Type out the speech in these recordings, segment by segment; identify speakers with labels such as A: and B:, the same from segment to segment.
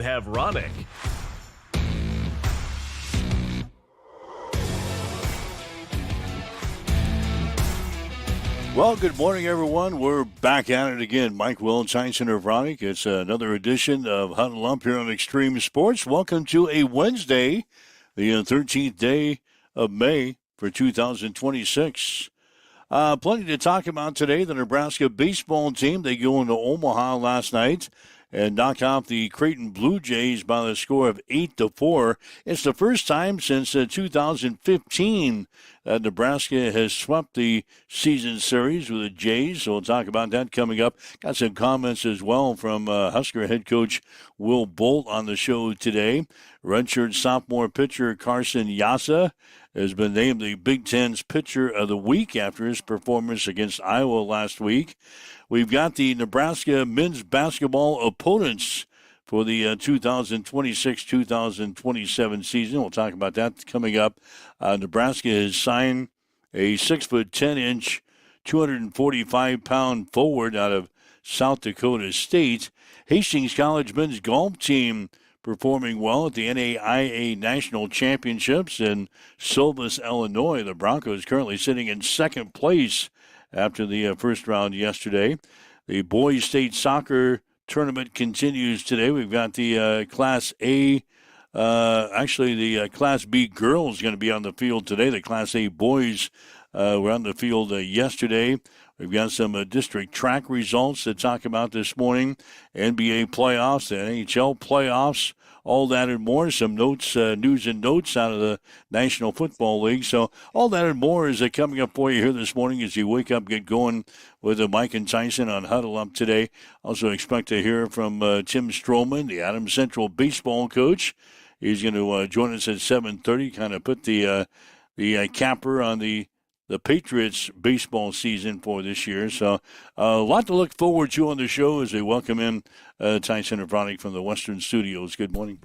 A: Have Ronick.
B: Well, good morning, everyone. We're back at it again. Mike Will, Tyson of Ronick. It's another edition of Huddle Up here on Extreme Sports. Welcome to a Wednesday, the 13th day of May for 2026. Plenty to talk about today. The Nebraska baseball team, they go into Omaha last night and knock off the Creighton Blue Jays by the score of 8-4. It's the first time since 2015 that Nebraska has swept the season series with the Jays, so we'll talk about that coming up. Got some comments as well from Husker head coach Will Bolt on the show today. Redshirt sophomore pitcher Carson Yassa has been named the Big Ten's Pitcher of the Week after his performance against Iowa last week. We've got the Nebraska men's basketball opponents for the 2026-2027 season. We'll talk about that coming up. Nebraska has signed a 6'10", 245-pound forward out of South Dakota State. Hastings College men's golf team performing well at the NAIA National Championships in Silvis, Illinois. The Broncos currently sitting in second place after the first round yesterday. The boys state soccer tournament continues today. We've got the Class A, the Class B girls going to be on the field today. The Class A boys were on the field yesterday. We've got some district track results to talk about this morning. NBA playoffs, the NHL playoffs, all that and more. Some notes, news and notes out of the National Football League. So all that and more is coming up for you here this morning as you wake up, get going with Mike and Tyson on Huddle Up today. Also expect to hear from Tim Stroman, the Adams Central baseball coach. He's going to join us at 7:30, kind of put the capper on the Patriots baseball season for this year. So a lot to look forward to on the show as they welcome in Tyson and Ronick from the Western Studios. Good morning.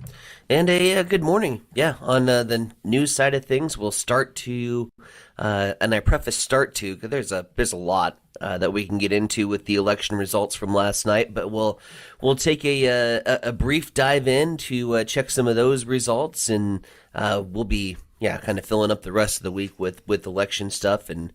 C: And a good morning. Yeah, on the news side of things, we'll start to, and I preface start to, because there's a lot that we can get into with the election results from last night, but we'll take a brief dive in to check some of those results, and we'll be kind of filling up the rest of the week with election stuff and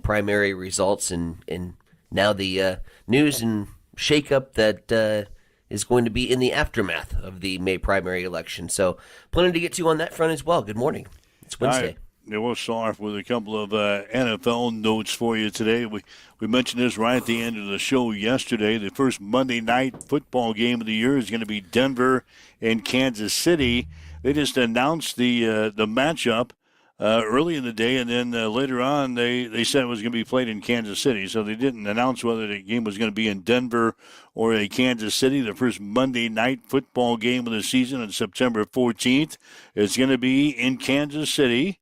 C: primary results and now the news and shakeup that is going to be in the aftermath of the May primary election. So plenty to get to on that front as well. Good morning. It's Wednesday.
B: We'll start off with a couple of NFL notes for you today. We mentioned this right at the end of the show yesterday. The first Monday night football game of the year is going to be Denver and Kansas City. They just announced the matchup early in the day, and then later on they said it was going to be played in Kansas City. So they didn't announce whether the game was going to be in Denver or in Kansas City. The first Monday night football game of the season on September 14th is going to be in Kansas City.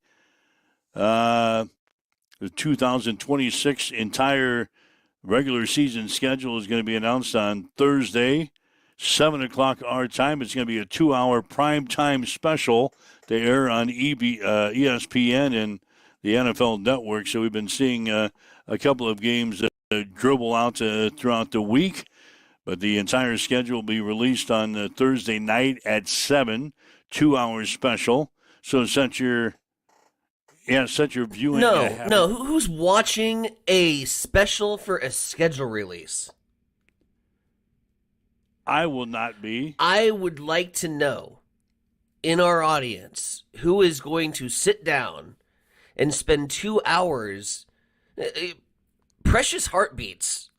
B: The 2026 entire regular season schedule is going to be announced on Thursday, 7 o'clock our time. It's going to be a 2-hour primetime special to air on ESPN and the NFL Network. So we've been seeing a couple of games dribble out throughout the week, but the entire schedule will be released on Thursday night at 7, 2-hour special. So set your viewing.
C: No. Who's watching a special for a schedule release?
B: I will not be.
C: I would like to know in our audience who is going to sit down and spend 2 hours, precious heartbeats,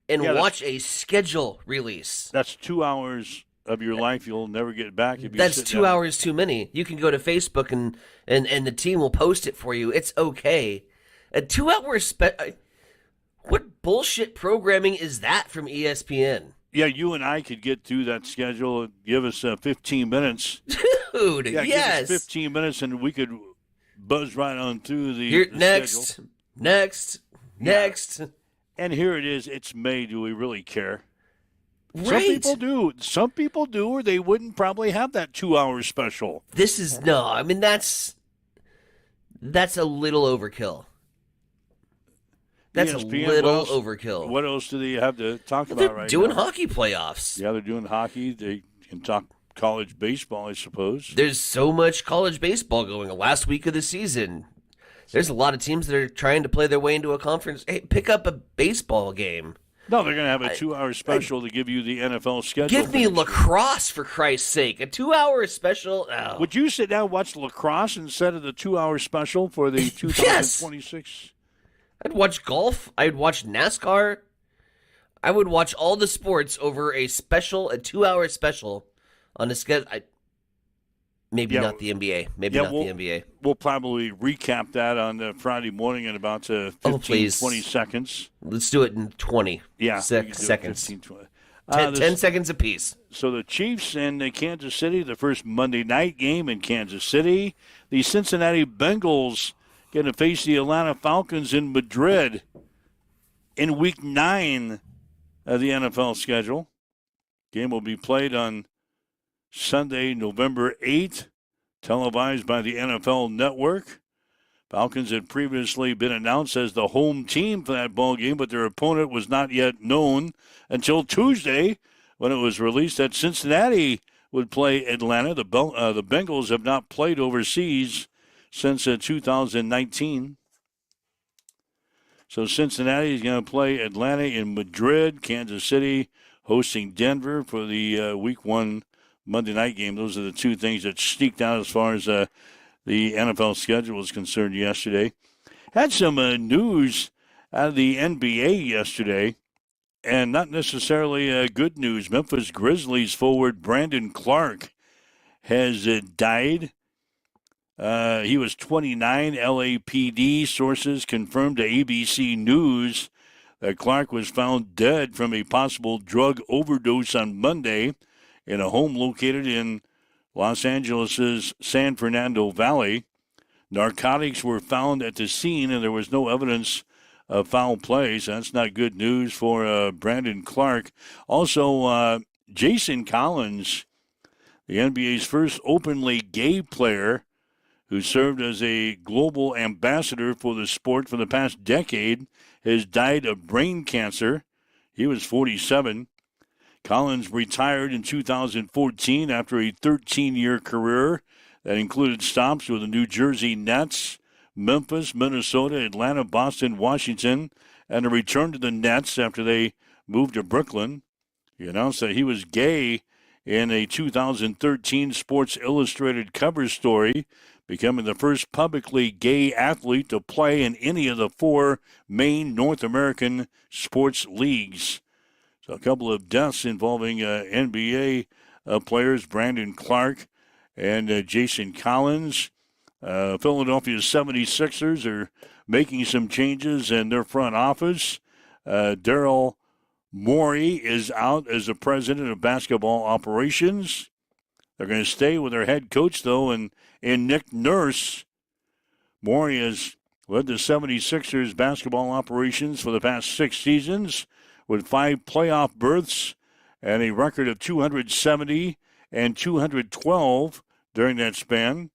C: and watch a schedule release.
B: That's 2 hours of your life you'll never get back. If you
C: That's 2 hours too many. You can go to Facebook and the team will post it for you. It's okay. A 2 hours. What bullshit programming is that from ESPN?
B: Yeah, you and I could get through that schedule. Give us 15 minutes.
C: Dude,
B: yes.
C: Give us
B: 15 minutes and we could buzz right on through the
C: schedule. Next.
B: And here it is. It's May. Do we really care?
C: Right.
B: Some people do. Some people do, or they wouldn't probably have that 2-hour special.
C: That's a little overkill. That's
B: ESPN,
C: a little overkill.
B: What else do they have to talk about
C: they're
B: right now?
C: Doing hockey playoffs.
B: Yeah, they're doing hockey. Can talk college baseball, I suppose.
C: There's so much college baseball going. Last week of the season, there's a lot of teams that are trying to play their way into a conference. Hey, pick up a baseball game.
B: No, they're going to have a 2-hour special to give you the NFL schedule.
C: Give me lacrosse, for Christ's sake. A 2-hour special? Oh.
B: Would you sit down and watch lacrosse instead of the 2-hour special for the 2026?
C: Yes. I'd watch golf. I'd watch NASCAR. I would watch all the sports over a 2-hour special on a schedule. Maybe not the NBA. Maybe not the NBA.
B: We'll probably recap that on Friday morning in about 15, 20 seconds.
C: Let's do it in 20 seconds.
B: 15, 20.
C: 10 seconds apiece.
B: So the Chiefs and Kansas City, the first Monday night game in Kansas City. The Cincinnati Bengals going to face the Atlanta Falcons in Madrid in Week 9 of the NFL schedule. Game will be played on Sunday, November 8th, televised by the NFL Network. Falcons had previously been announced as the home team for that ball game, but their opponent was not yet known until Tuesday when it was released that Cincinnati would play Atlanta. The Bengals have not played overseas since 2019. So Cincinnati is going to play Atlanta in Madrid, Kansas City hosting Denver for the Week 1 Monday night game. Those are the two things that sneaked out as far as the NFL schedule is concerned yesterday. Had some news out of the NBA yesterday, and not necessarily good news. Memphis Grizzlies forward Brandon Clark has died. He was 29. LAPD sources confirmed to ABC News that Clark was found dead from a possible drug overdose on Monday in a home located in Los Angeles' San Fernando Valley. Narcotics were found at the scene, and there was no evidence of foul play, so that's not good news for Brandon Clark. Also, Jason Collins, the NBA's first openly gay player who served as a global ambassador for the sport for the past decade, has died of brain cancer. He was 47. Collins retired in 2014 after a 13-year career that included stops with the New Jersey Nets, Memphis, Minnesota, Atlanta, Boston, Washington, and a return to the Nets after they moved to Brooklyn. He announced that he was gay in a 2013 Sports Illustrated cover story, becoming the first publicly gay athlete to play in any of the 4 main North American sports leagues. So a couple of deaths involving NBA players, Brandon Clark and Jason Collins. Philadelphia 76ers are making some changes in their front office. Daryl Morey is out as the president of basketball operations. They're going to stay with their head coach, though, and Nick Nurse. Morey has led the 76ers basketball operations for the past 6 seasons with 5 playoff berths and a record of 270 and 212 during that span.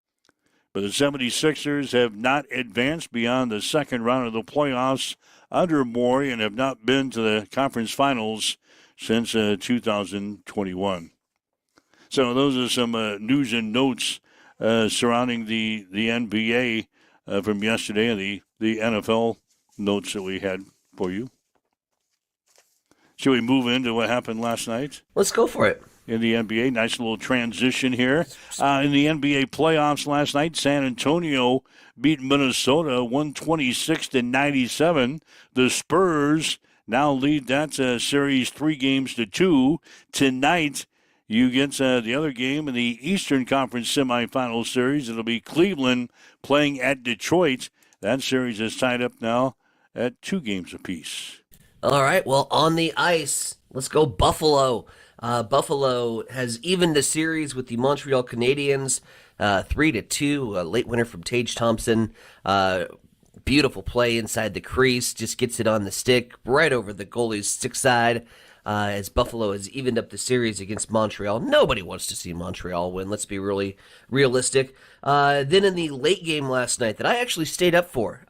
B: But the 76ers have not advanced beyond the second round of the playoffs under Morey and have not been to the conference finals since 2021. So those are some news and notes surrounding the NBA from yesterday and the NFL notes that we had for you. Should we move into what happened last night?
C: Let's go for it.
B: In the NBA, nice little transition here. In the NBA playoffs last night, San Antonio beat Minnesota 126-97. The Spurs now lead that series 3-2. Tonight, you get the other game in the Eastern Conference semifinal series. It'll be Cleveland playing at Detroit. That series is tied up now at 2 games apiece.
C: All right, well, on the ice, let's go Buffalo. Buffalo has evened the series with the Montreal Canadiens 3-2. A late winner from Tage Thompson. Beautiful play inside the crease. Just gets it on the stick right over the goalie's stick side as Buffalo has evened up the series against Montreal. Nobody wants to see Montreal win. Let's be really realistic. Then in the late game last night that I actually stayed up for,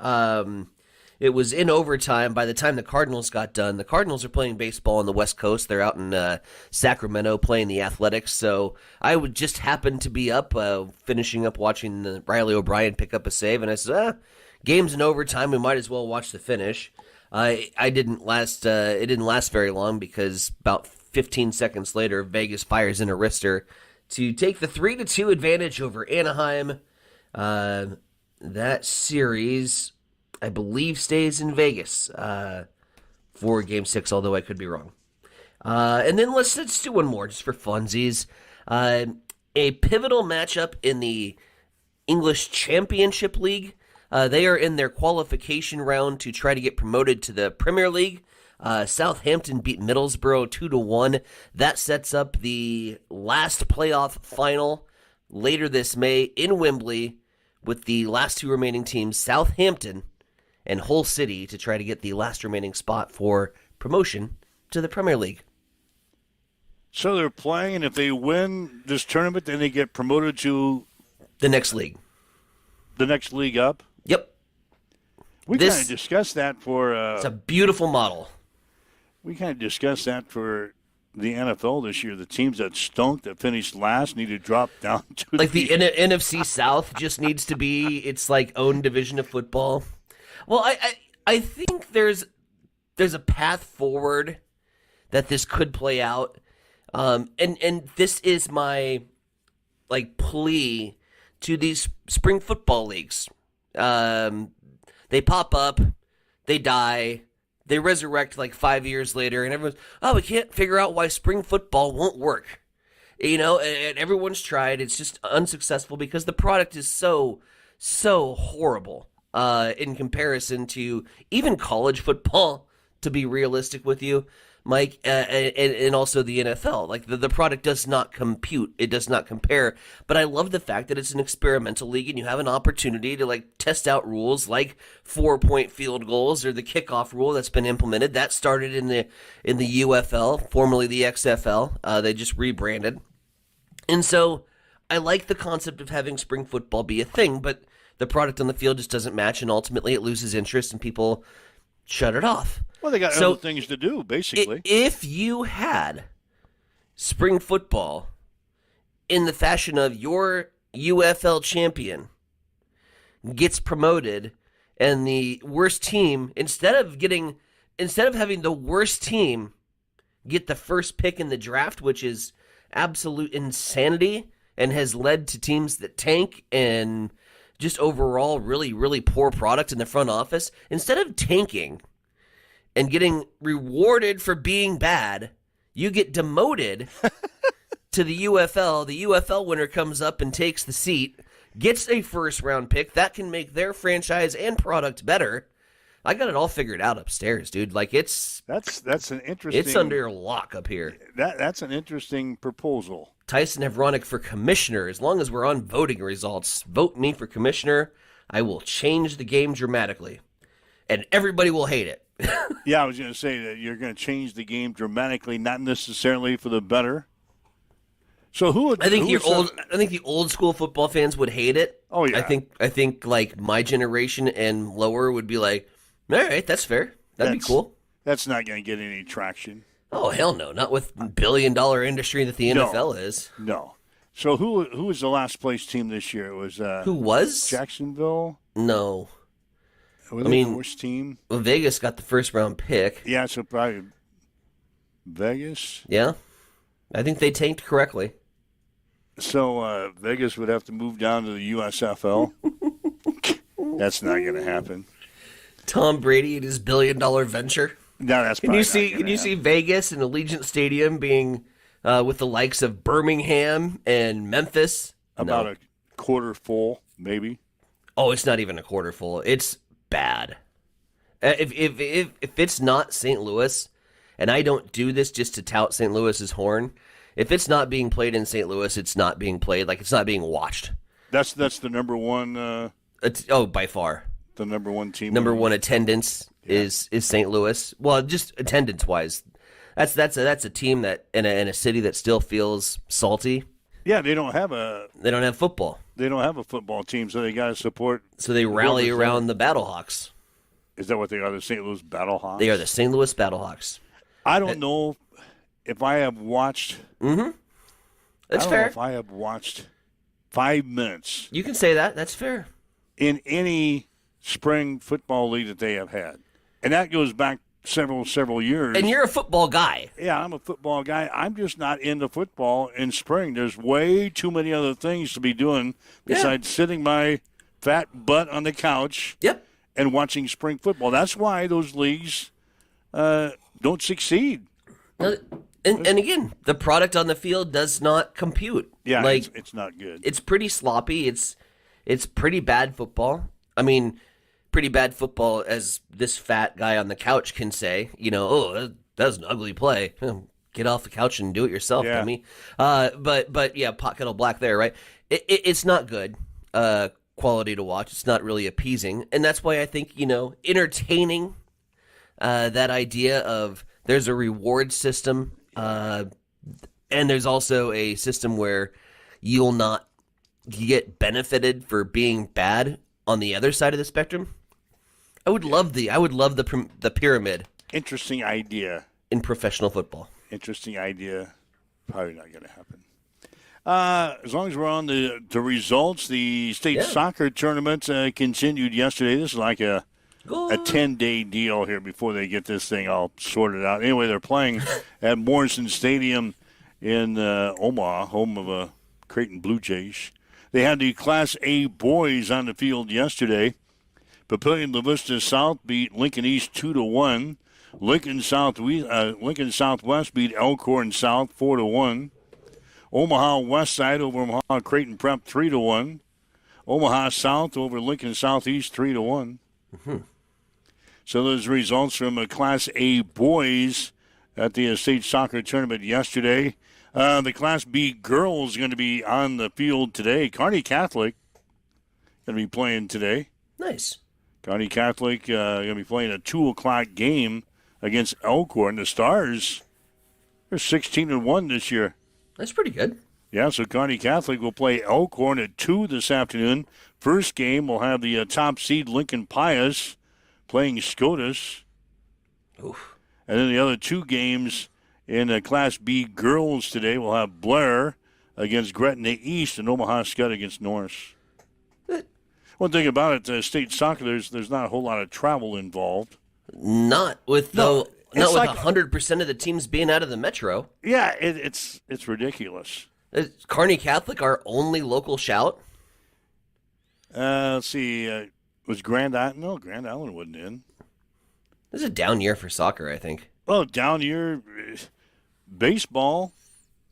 C: It was in overtime. By the time the Cardinals got done, the Cardinals are playing baseball on the West Coast. They're out in Sacramento playing the Athletics. So I would just happen to be up, finishing up watching Riley O'Brien pick up a save, and I said, game's in overtime. We might as well watch the finish. I didn't last. It didn't last very long because about 15 seconds later, Vegas fires in a wrister to take the 3-2 advantage over Anaheim. That series, I believe, stays in Vegas for Game 6, although I could be wrong. And then let's do one more just for funsies. A pivotal matchup in the English Championship League. They are in their qualification round to try to get promoted to the Premier League. Southampton beat Middlesbrough 2-1. That sets up the last playoff final later this May in Wembley, with the last two remaining teams, Southampton and Hull City, to try to get the last remaining spot for promotion to the Premier League.
B: So they're playing, and if they win this tournament, then they get promoted to
C: the next league.
B: The next league up?
C: Yep.
B: We kind of discussed that for...
C: it's a beautiful model.
B: We kind of discussed that for the NFL this year. The teams that stunk, that finished last, need to drop down to
C: like the NFC South just needs to be its like own division of football. Well, I think there's a path forward that this could play out, and this is my like plea to these spring football leagues. They pop up, they die. They resurrect like 5 years later, and everyone's, we can't figure out why spring football won't work. You know, and everyone's tried. It's just unsuccessful because the product is so horrible in comparison to even college football, to be realistic with you, Mike, and also the NFL. Like, the product does not compute. It does not compare. But I love the fact that it's an experimental league and you have an opportunity to, like, test out rules like 4-point field goals or the kickoff rule that's been implemented. That started in the UFL, formerly the XFL. They just rebranded. And so I like the concept of having spring football be a thing, but the product on the field just doesn't match, and ultimately it loses interest and people shut it off.
B: Well, they got other things to do, basically.
C: If you had spring football in the fashion of your UFL champion gets promoted, and the worst team, instead of having the worst team get the first pick in the draft, which is absolute insanity and has led to teams that tank and just overall really, really poor product in the front office, instead of tanking and getting rewarded for being bad, you get demoted to the UFL. The UFL winner comes up and takes the seat, gets a first-round pick. That can make their franchise and product better. I got it all figured out upstairs, dude. Like, that's an interesting... It's under lock up here.
B: That's an interesting proposal.
C: Tyson Evronic for commissioner. As long as we're on voting results, vote me for commissioner. I will change the game dramatically. And everybody will hate it.
B: Yeah, I was going to say that you're going to change the game dramatically, not necessarily for the better. So who would?
C: I think the old school football fans would hate it.
B: Oh yeah.
C: I think like my generation and lower would be like, all right, that's fair. That'd be cool.
B: That's not going to get any traction.
C: Oh hell no, not with $1 billion industry that the NFL is.
B: No. So who was the last place team this year? It was
C: who was
B: Jacksonville?
C: No.
B: Were they the worst team?
C: Well, Vegas got the first round pick.
B: Yeah, so probably Vegas.
C: Yeah, I think they tanked correctly.
B: So Vegas would have to move down to the USFL. That's not going to happen.
C: Tom Brady and his $1 billion venture.
B: No, that's
C: Can you see Vegas and Allegiant Stadium being with the likes of Birmingham and Memphis?
B: About a quarter full, maybe.
C: Oh, it's not even a quarter full. It's bad. If it's not St. Louis, and I don't do this just to tout St. Louis's horn, if it's not being played in St. Louis, it's not being played. Like, it's not being watched.
B: That's the number one.
C: By far.
B: The number one team.
C: Number one attendance is St. Louis. Well, just attendance wise, that's a team that in a city that still feels salty.
B: Yeah, they don't have
C: football.
B: They don't have a football team, so they got to support.
C: So they rally around the Battlehawks.
B: Is that what they are, the St. Louis Battlehawks?
C: They are the St. Louis Battlehawks.
B: I don't know if I have watched.
C: Mm-hmm. That's
B: I don't
C: fair.
B: know if I have watched 5 minutes
C: You can say that. That's fair.
B: in any spring football league that they have had, and that goes back several years.
C: And you're a football guy.
B: Yeah, I'm a football guy. I'm just not into football in spring. There's way too many other things to be doing besides sitting my fat butt on the couch
C: Yep.
B: and watching spring football. That's why those leagues don't succeed.
C: And again, the product on the field does not compute.
B: Yeah,
C: like
B: it's not good.
C: it's pretty sloppy. It's pretty bad football. I mean, pretty bad football, as this fat guy on the couch can say. Oh, that's an ugly play. Get off the couch and do it yourself, dummy. But yeah, pot kettle black there, right? It's not good quality to watch. It's not really appeasing, and that's why I think entertaining that idea of there's a reward system, and there's also a system where you get benefited for being bad on the other side of the spectrum. I would love the pyramid.
B: Interesting idea.
C: In professional football.
B: Interesting idea. Probably not going to happen. As long as we're on the results, the state soccer tournament continued yesterday. This is like a 10-day deal here before they get this thing all sorted out. Anyway, they're playing at Morrison Stadium in Omaha, home of Creighton Blue Jays. They had the Class A boys on the field yesterday. Papillion La Vista South beat Lincoln East 2-1. Lincoln Southwest beat Elkhorn South 4-1. Omaha West Side over Omaha Creighton Prep 3-1. Omaha South over Lincoln Southeast 3-1.
C: Mm-hmm.
B: So those results from Class A boys at the state soccer tournament yesterday. The Class B girls going to be on the field today. Kearney Catholic going to be playing today.
C: Nice.
B: Kearney Catholic going to be playing a 2 o'clock game against Elkhorn. The Stars, they're 16-1 this year.
C: That's pretty good.
B: Yeah, so Kearney Catholic will play Elkhorn at 2 this afternoon. First game will have the top seed Lincoln Pius playing Scotus.
C: Oof.
B: And then the other 2 games in Class B girls today will have Blair against Gretna East and Omaha Scott against Norris. One thing about it, state soccer, there's not a whole lot of travel involved.
C: Not with 100% of the teams being out of the metro.
B: Yeah, it's ridiculous.
C: Is Kearney Catholic our only local shout?
B: Let's see. Was Grand Island? No, Grand Island wasn't in.
C: This is a down year for soccer, I think.
B: Well, down year, baseball,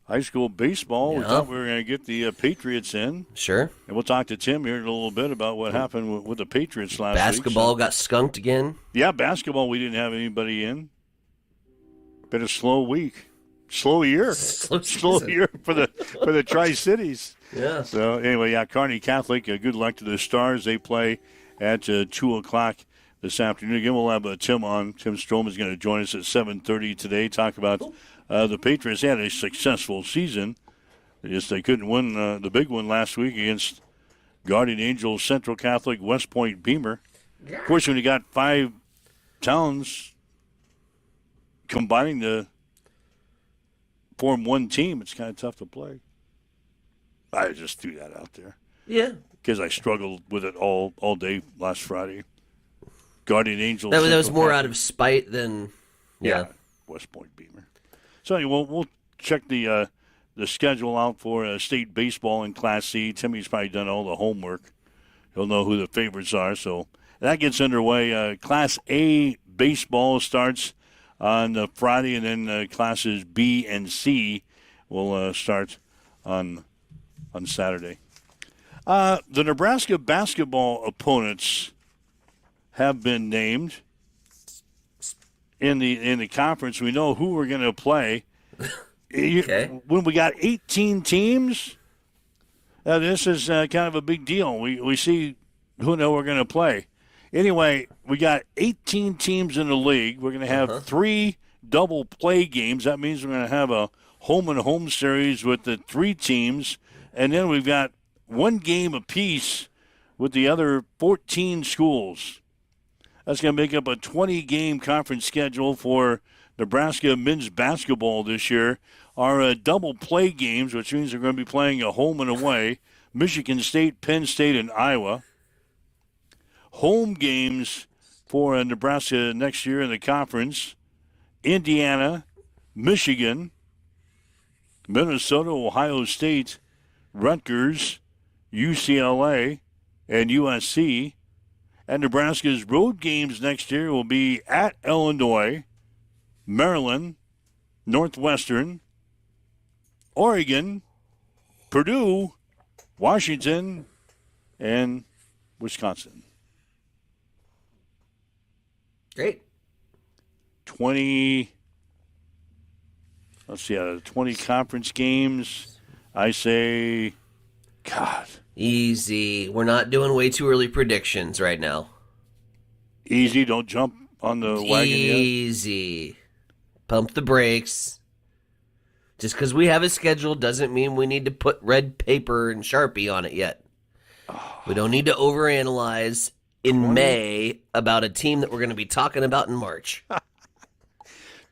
B: high school baseball.
C: Yeah.
B: We thought we were going to get the Patriots in.
C: Sure.
B: And we'll talk to Tim here in a little bit about what happened with the Patriots last week.
C: Basketball got skunked again.
B: Yeah, basketball, we didn't have anybody in. Been a slow week. Slow year. Slow year for the Tri-Cities.
C: Yeah.
B: So, anyway, yeah, Kearney Catholic, good luck to the Stars. They play at 2 o'clock this afternoon. Again, we'll have Tim on. Tim Strom is going to join us at 7:30 today, talk about the Patriots. They had a successful season. They couldn't win the big one last week against Guardian Angels, Central Catholic, West Point, Beamer. Of course, when you got 5 towns combining to form one team, it's kind of tough to play. I just threw that out there.
C: Yeah.
B: Because I struggled with it all day last Friday. Guardian Angels.
C: That was more out of spite than
B: West Point Beamer. So anyway, we'll check the schedule out for state baseball in Class C. Timmy's probably done all the homework. He'll know who the favorites are. So that gets underway. Class A baseball starts on Friday, and then classes B and C will start on Saturday. The Nebraska basketball opponents have been named in the conference. We know who we're going to play.
C: Okay.
B: When we got 18 teams, this is kind of a big deal. We see who know we're going to play. Anyway, we got 18 teams in the league. We're going to have 3 double play games. That means we're going to have a home-and-home series with the 3 teams. And then we've got 1 game apiece with the other 14 schools. That's going to make up a 20-game conference schedule for Nebraska men's basketball this year. Our double play games, which means they're going to be playing a home and away, Michigan State, Penn State, and Iowa. Home games for Nebraska next year in the conference, Indiana, Michigan, Minnesota, Ohio State, Rutgers, UCLA, and USC. And Nebraska's road games next year will be at Illinois, Maryland, Northwestern, Oregon, Purdue, Washington, and Wisconsin.
C: Great.
B: 20 conference games. I say, God.
C: Easy. We're not doing way too early predictions right now.
B: Easy. Don't jump on the wagon yet.
C: Easy. Pump the brakes. Just because we have a schedule doesn't mean we need to put red paper and Sharpie on it yet. We don't need to overanalyze in May about a team that we're going to be talking about in March.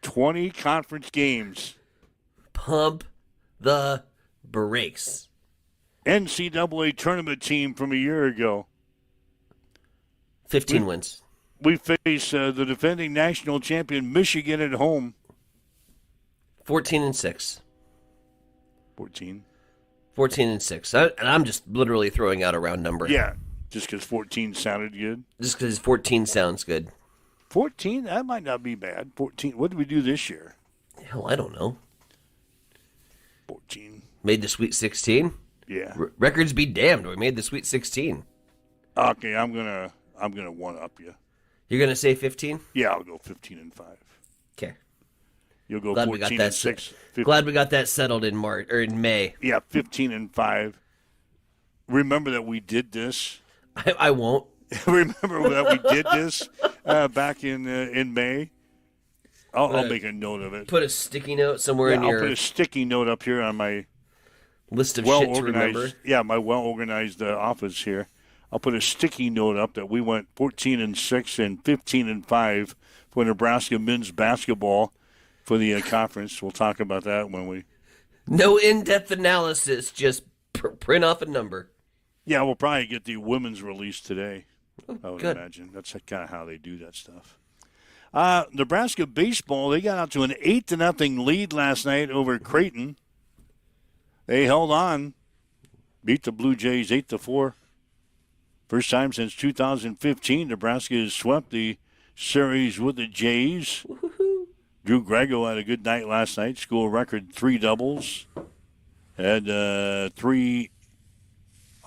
B: 20 conference games.
C: Pump the brakes.
B: NCAA tournament team from a year ago.
C: 15 wins.
B: We face the defending national champion Michigan at home.
C: 14-6.
B: 14.
C: 14-6. And I'm just literally throwing out a round number.
B: Yeah, just because 14 sounded good.
C: Just because 14 sounds good.
B: 14? That might not be bad. 14. What did we do this year?
C: Hell, I don't know.
B: 14.
C: Made the Sweet 16?
B: Yeah.
C: Records be damned. We made the Sweet 16.
B: Okay, I'm gonna one up you.
C: You're gonna say 15?
B: Yeah, I'll go 15-5.
C: Okay.
B: You'll go
C: Glad
B: 14-6.
C: Glad we got that settled in March or in May.
B: Yeah, 15-5. Remember that we did this.
C: I won't.
B: Remember that we did this back in May. I'll make a note of it.
C: Put a sticky note somewhere in your.
B: I'll put a sticky note up here on my
C: list of shit to remember.
B: Yeah, my well-organized office here. I'll put a sticky note up that we went 14-6 and 15-5 for Nebraska men's basketball for the conference. We'll talk about that when we.
C: No in-depth analysis, just print off a number.
B: Yeah, we'll probably get the women's release today.
C: Oh,
B: I would
C: good.
B: imagine that's kind of how they do that stuff. Nebraska baseball, they got out to an 8-0 lead last night over Creighton. They held on, beat the Blue Jays 8-4. First time since 2015, Nebraska has swept the series with the Jays.
C: Woo-hoo-hoo.
B: Drew Grego had a good night last night. School record 3 doubles. Had 3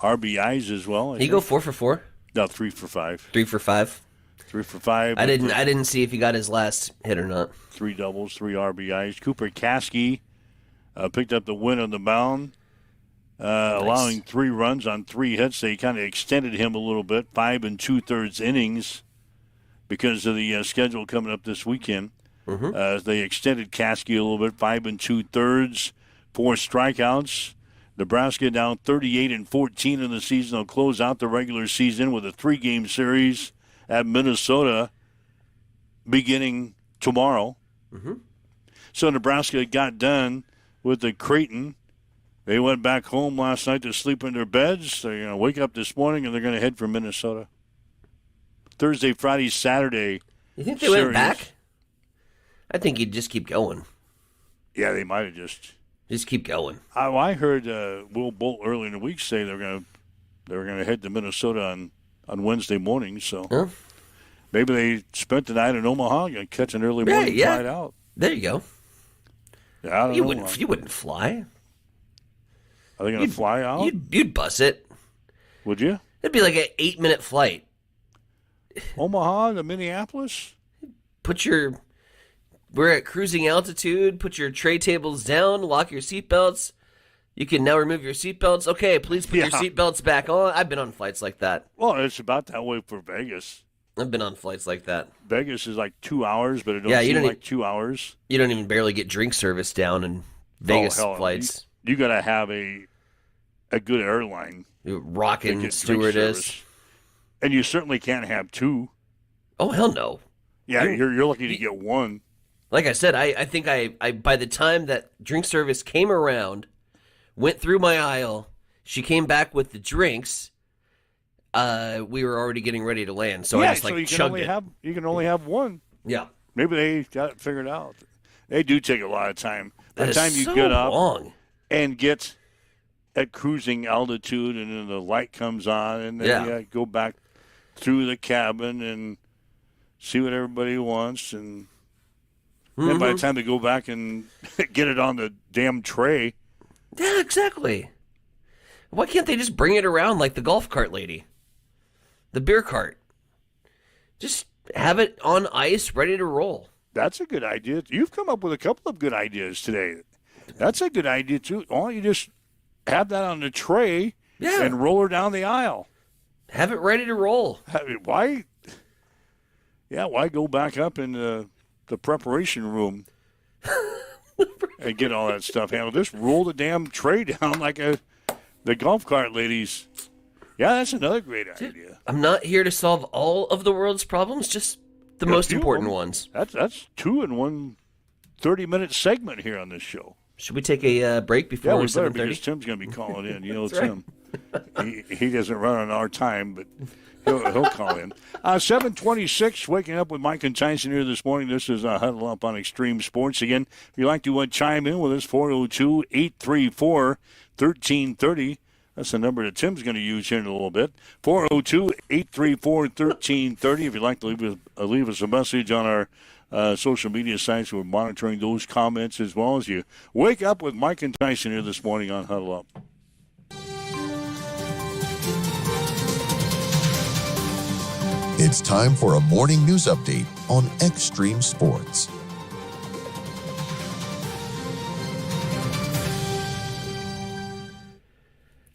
B: RBIs as well.
C: Did he go 4 for 4?
B: No, 3 for 5.
C: 3 for 5.
B: 3 for 5.
C: I didn't see if he got his last hit or not.
B: 3 doubles, 3 RBIs. Cooper Kasky picked up the win on the mound,
C: Nice.
B: allowing 3 runs on 3 hits. They kind of extended him a little bit, 5 2/3 innings, because of the schedule coming up this weekend.
C: Mm-hmm.
B: They extended Kasky a little bit, 5 2/3, 4 strikeouts. Nebraska down 38-14 in the season. They'll close out the regular season with a 3-game series at Minnesota beginning tomorrow.
C: Mm-hmm.
B: So Nebraska got done with the Creighton. They went back home last night to sleep in their beds. They're going to wake up this morning and they're going to head for Minnesota. Thursday, Friday, Saturday.
C: You think they
B: series.
C: went back? I think he'd just keep going.
B: Yeah, they might have just
C: keep going.
B: I heard Will Bolt earlier in the week say they were going to head to Minnesota on Wednesday morning. So
C: Huh?
B: maybe they spent the night in Omaha and catch an early morning flight out.
C: There you go.
B: Yeah, I don't know.
C: You wouldn't fly.
B: Are they going to fly out?
C: You'd bus it.
B: Would you?
C: It'd be like an 8-minute flight.
B: Omaha to Minneapolis?
C: We're at cruising altitude. Put your tray tables down. Lock your seatbelts. You can now remove your seatbelts. Okay, please put your seatbelts back on. I've been on flights like that.
B: Well, it's about that way for Vegas.
C: I've been on flights like that.
B: Vegas is like 2 hours, but it don't seem like 2 hours.
C: You don't even barely get drink service down in Vegas flights.
B: You got to have a good airline.
C: Rockin' stewardess.
B: And you certainly can't have 2.
C: Oh, hell no.
B: Yeah, you're lucky to get one.
C: Like I said, I think I by the time that drink service came around, went through my aisle, she came back with the drinks. We were already getting ready to land, so I just
B: so you can
C: chugged
B: only
C: it.
B: you can only have one.
C: Yeah,
B: Maybe they got it figured out. They do take a lot of time. By the
C: that
B: time
C: is
B: you
C: so
B: get up
C: long.
B: and get at cruising altitude, and then the light comes on, and then you go back through the cabin and see what everybody wants, and then by the time they go back and get it on the damn tray.
C: Yeah, exactly. Why can't they just bring it around like the golf cart lady? The beer cart. Just have it on ice, ready to roll.
B: That's a good idea. You've come up with a couple of good ideas today. That's a good idea, too. Why don't you just have that on the tray and roll her down the aisle?
C: Have it ready to roll.
B: I mean, why go back up in the preparation room and get all that stuff handled? Just roll the damn tray down like the golf cart ladies. Yeah, that's another great idea.
C: I'm not here to solve all of the world's problems, just the most important ones.
B: That's 2 in one 30-minute segment here on this show.
C: Should we take a break before
B: we better
C: 7:30?
B: because Tim's going to be calling in. You know,
C: Right.
B: Tim. He doesn't run on our time, but he'll call in. 7:26, waking up with Mike and Tyson here this morning. This is Huddle Up on Extreme Sports. Again, if you'd like to chime in with us, 402-834-1330. That's the number that Tim's going to use here in a little bit. 402-834-1330. If you'd like to leave us a message on our social media sites, we're monitoring those comments as well as you. Wake up with Mike and Tyson here this morning on Huddle Up.
A: It's time for a morning news update on Extreme Sports.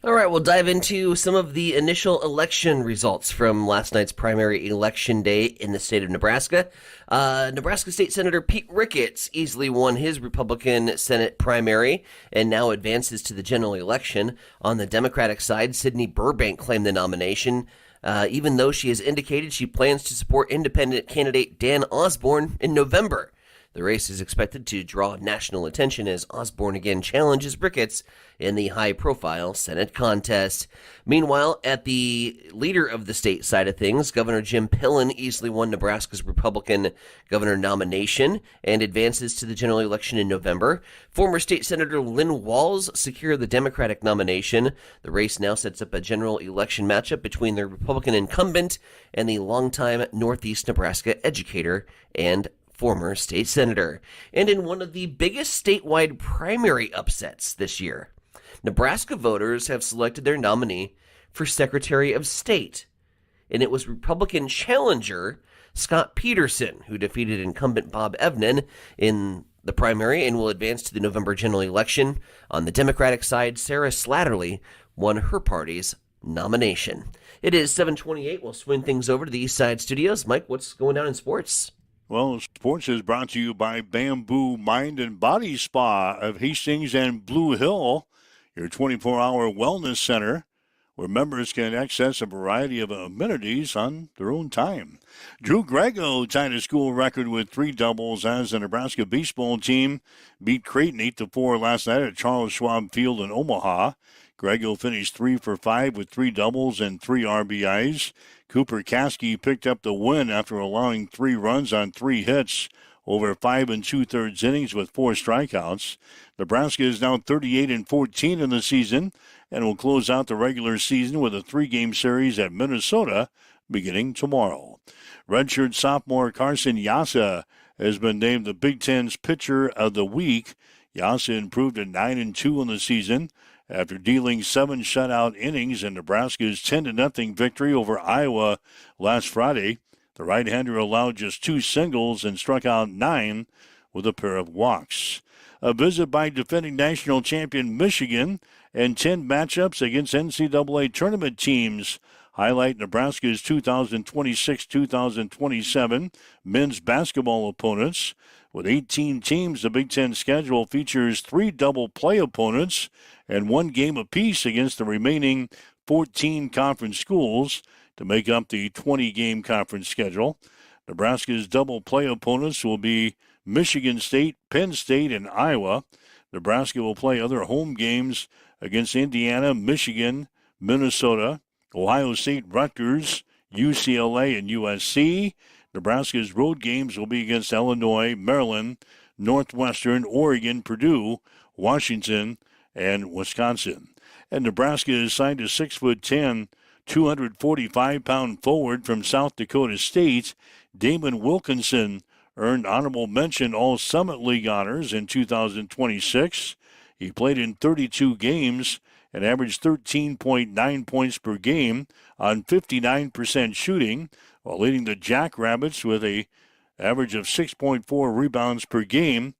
C: All right, we'll dive into some of the initial election results from last night's primary election day in the state of Nebraska. Nebraska State Senator Pete Ricketts easily won his Republican Senate primary and now advances to the general election. On the Democratic side, Sydney Burbank claimed the nomination, even though she has indicated she plans to support independent candidate Dan Osborne in November. The race is expected to draw national attention as Osborne again challenges Ricketts in the high-profile Senate contest. Meanwhile, at the leader of the state side of things, Governor Jim Pillen easily won Nebraska's Republican governor nomination and advances to the general election in November. Former State Senator Lynn Walls secured the Democratic nomination. The race now sets up a general election matchup between the Republican incumbent and the longtime Northeast Nebraska educator and former state senator. And in one of the biggest statewide primary upsets this year, Nebraska voters have selected their nominee for Secretary of State. And it was Republican challenger Scott Peterson who defeated incumbent Bob Evnen in the primary and will advance to the November general election. On the Democratic side, Sarah Slatterly won her party's nomination. It is 7:28. We'll swing things over to the East Side Studios. Mike, what's going down in sports?
B: Well, sports is brought to you by Bamboo Mind and Body Spa of Hastings and Blue Hill, your 24-hour wellness center where members can access a variety of amenities on their own time. Drew Grego tied a school record with 3 doubles as the Nebraska baseball team beat Creighton 8-4 last night at Charles Schwab Field in Omaha. Grego finished 3 for 5 with 3 doubles and 3 RBIs. Cooper Caskey picked up the win after allowing 3 runs on 3 hits over 5 2/3 innings with 4 strikeouts. Nebraska is now 38-14 in the season and will close out the regular season with a 3-game series at Minnesota beginning tomorrow. Redshirt sophomore Carson Yassa has been named the Big Ten's Pitcher of the Week. Yassa improved to 9-2 in the season after dealing 7 shutout innings in Nebraska's 10-0 victory over Iowa last Friday. The right-hander allowed just 2 singles and struck out 9 with a pair of walks. A visit by defending national champion Michigan and 10 matchups against NCAA tournament teams highlight Nebraska's 2026-2027 men's basketball opponents. With 18 teams, the Big Ten schedule features 3 double play opponents and 1 game apiece against the remaining 14 conference schools to make up the 20-game conference schedule. Nebraska's double play opponents will be Michigan State, Penn State, and Iowa. Nebraska will play other home games against Indiana, Michigan, Minnesota, Ohio State, Rutgers, UCLA, and USC. Nebraska's road games will be against Illinois, Maryland, Northwestern, Oregon, Purdue, Washington, and Wisconsin. And Nebraska has signed a 6'10", 245-pound forward from South Dakota State. Damon Wilkinson earned honorable mention All-Summit League honors in 2026. He played in 32 games and averaged 13.9 points per game on 59% shooting, while leading the Jackrabbits with an average of 6.4 rebounds per game.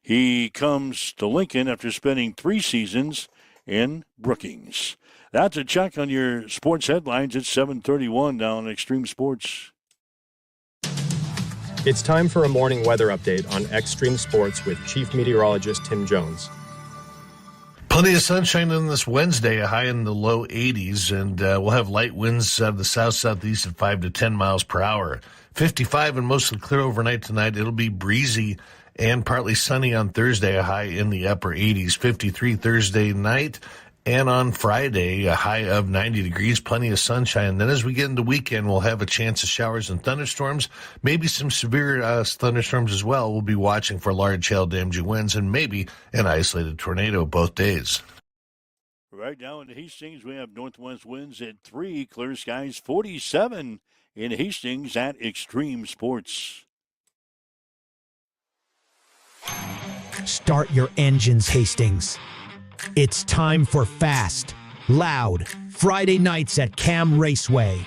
B: He comes to Lincoln after spending 3 seasons in Brookings. That's a check on your sports headlines at 7:31 down Extreme Sports.
D: It's time for a morning weather update on Extreme Sports with Chief Meteorologist Tim Jones.
E: Plenty of sunshine on this Wednesday, a high in the low 80s, and we'll have light winds out of the south-southeast at 5 to 10 miles per hour. 55 and mostly clear overnight tonight. It'll be breezy and partly sunny on Thursday, a high in the upper 80s. 53 Thursday night, and on Friday, a high of 90 degrees, plenty of sunshine. Then as we get into the weekend, we'll have a chance of showers and thunderstorms, maybe some severe thunderstorms as well. We'll be watching for large hail-damaging winds and maybe an isolated tornado both days.
B: Right now in Hastings, we have northwest winds at 3, clear skies 47 in Hastings at Extreme Sports.
F: Start your engines, Hastings. It's time for fast, loud Friday nights at Cam Raceway.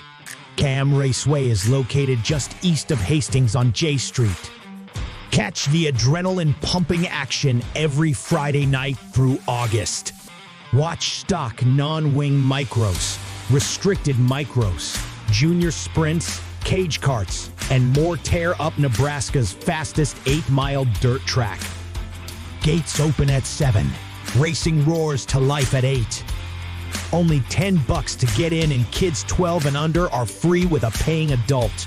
F: Cam Raceway is located just east of Hastings on J Street. Catch the adrenaline-pumping action every Friday night through August. Watch stock non-wing micros, restricted micros, junior sprints, cage karts, and more tear up Nebraska's fastest 8-mile dirt track. Gates open at 7. Racing roars to life at 8. Only $10 to get in, and kids 12 and under are free with a paying adult.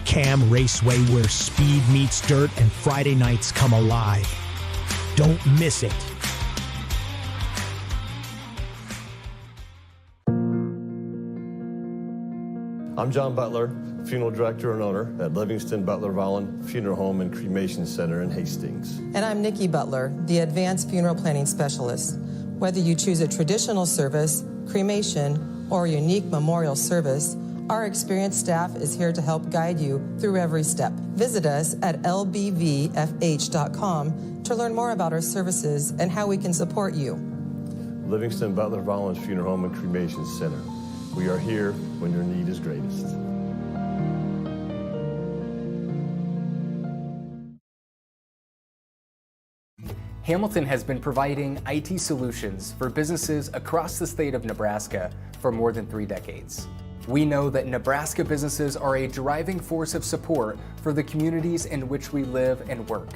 F: Cam Raceway, where speed meets dirt and Friday nights come alive. Don't miss it.
G: I'm John Butler, funeral director and owner at Livingston Butler Volland Funeral Home and Cremation Center in Hastings.
H: And I'm Nikki Butler, the Advanced Funeral Planning Specialist. Whether you choose a traditional service, cremation, or a unique memorial service, our experienced staff is here to help guide you through every step. Visit us at lbvfh.com to learn more about our services and how we can support you.
G: Livingston Butler Volland Funeral Home and Cremation Center. We are here when your need is greatest.
I: Hamilton has been providing IT solutions for businesses across the state of Nebraska for more than 3 decades. We know that Nebraska businesses are a driving force of support for the communities in which we live and work.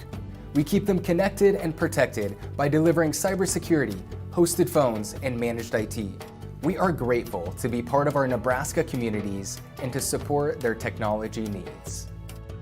I: We keep them connected and protected by delivering cybersecurity, hosted phones, and managed IT. We are grateful to be part of our Nebraska communities and to support their technology needs.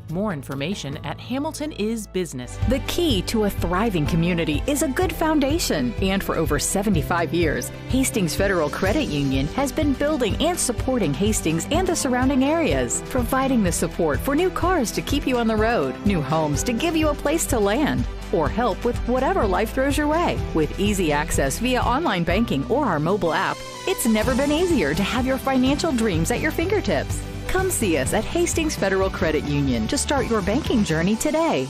J: More information at Hamilton is Business. The key to a thriving community is a good foundation. And for over 75 years, Hastings Federal Credit Union has been building and supporting Hastings and the surrounding areas, providing the support for new cars to keep you on the road, new homes to give you a place to land, or help with whatever life throws your way. With easy access via online banking or our mobile app, it's never been easier to have your financial dreams at your fingertips. Come see us at Hastings Federal Credit Union to start your banking journey today.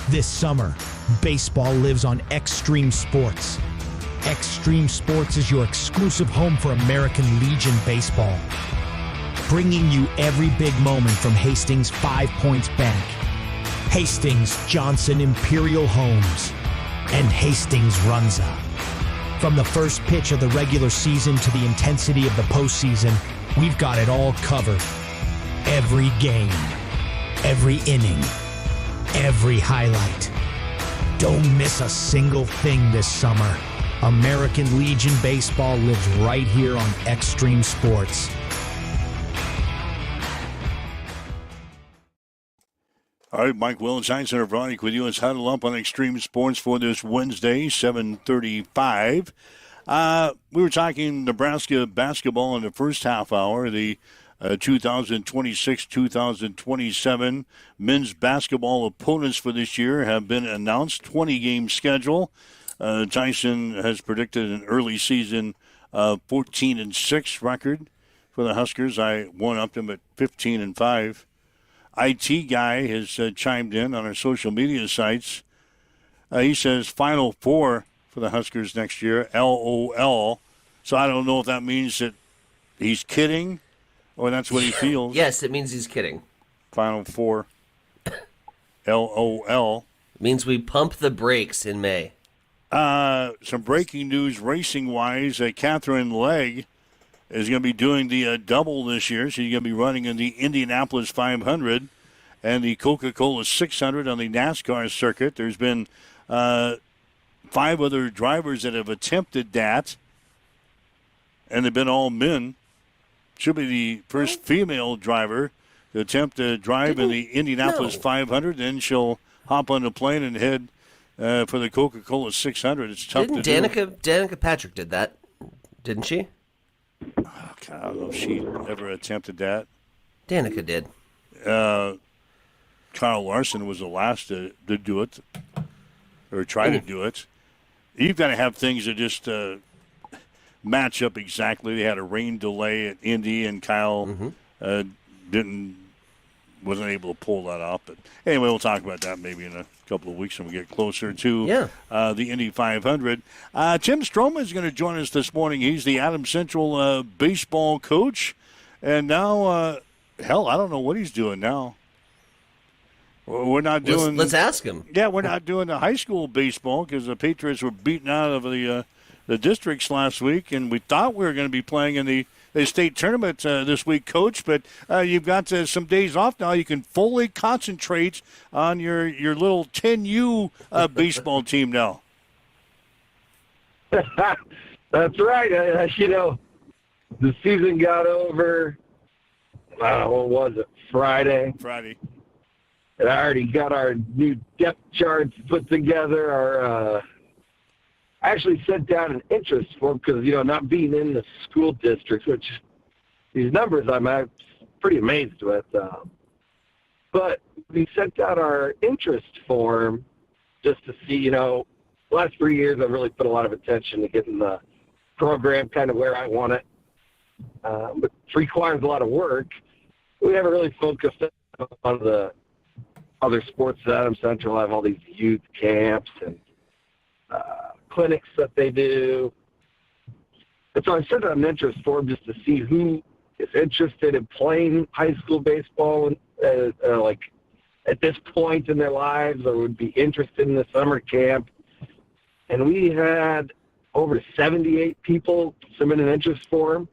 F: This summer, baseball lives on Extreme Sports. Extreme Sports is your exclusive home for American Legion Baseball, bringing you every big moment from Hastings 5 Points Bank, Hastings Johnson Imperial Homes, and Hastings Runza. From the first pitch of the regular season to the intensity of the postseason, we've got it all covered. Every game, every inning, every highlight. Don't miss a single thing this summer. American Legion Baseball lives right here on Extreme Sports.
B: All right, Mike Willis, Center Veronica with you. It's Huddle Up on Extreme Sports for this Wednesday, 7:35. We were talking Nebraska basketball in the first half hour. The 2026-2027 men's basketball opponents for this year have been announced. 20-game schedule. Tyson has predicted an early season 14-6 record for the Huskers. I one-upped him at 15-5. IT Guy has chimed in on our social media sites. He says Final Four for the Huskers next year, LOL. So I don't know if that means that he's kidding or that's what he feels.
C: Yes, it means he's kidding.
B: Final Four, LOL.
C: Means we pump the brakes in May.
B: Some breaking news racing-wise. Catherine Legg is going to be doing the double this year. She's going to be running in the Indianapolis 500 and the Coca-Cola 600 on the NASCAR circuit. There's been 5 other drivers that have attempted that, and they've been all men. Should be the first female driver to attempt to drive in the Indianapolis 500. Then she'll hop on the plane and head for the Coca-Cola 600. It's tough to do.
C: Danica Patrick did that, didn't she?
B: Oh, God, I don't know if she ever attempted that.
C: Danica did.
B: Kyle Larson was the last to do it, or try to do it. You've got to have things that just match up exactly. They had a rain delay at Indy, and Kyle wasn't able to pull that off. But anyway, we'll talk about that maybe in a couple of weeks when we get closer to the Indy 500. Tim Stroman is going to join us this morning. He's the Adams Central baseball coach, and now, I don't know what he's doing now. We're not doing.
C: Let's ask him.
B: Yeah, we're not doing the high school baseball because the Patriots were beaten out of the districts last week, and we thought we were going to be playing in the state tournament this week, Coach. But you've got some days off now. You can fully concentrate on your little 10U baseball team now.
K: That's right. The season got over. What was it? Friday. And I already got our new depth charts put together. I actually sent down an interest form because, not being in the school districts, which these numbers I'm pretty amazed with. But we sent out our interest form just to see, the last 3 years I've really put a lot of attention to getting the program kind of where I want it. But it requires a lot of work. We haven't really focused on the other sports at Adams Central. I have all these youth camps and clinics that they do. And so I sent out an interest form just to see who is interested in playing high school baseball like at this point in their lives or would be interested in the summer camp. And we had over 78 people submit an interest form.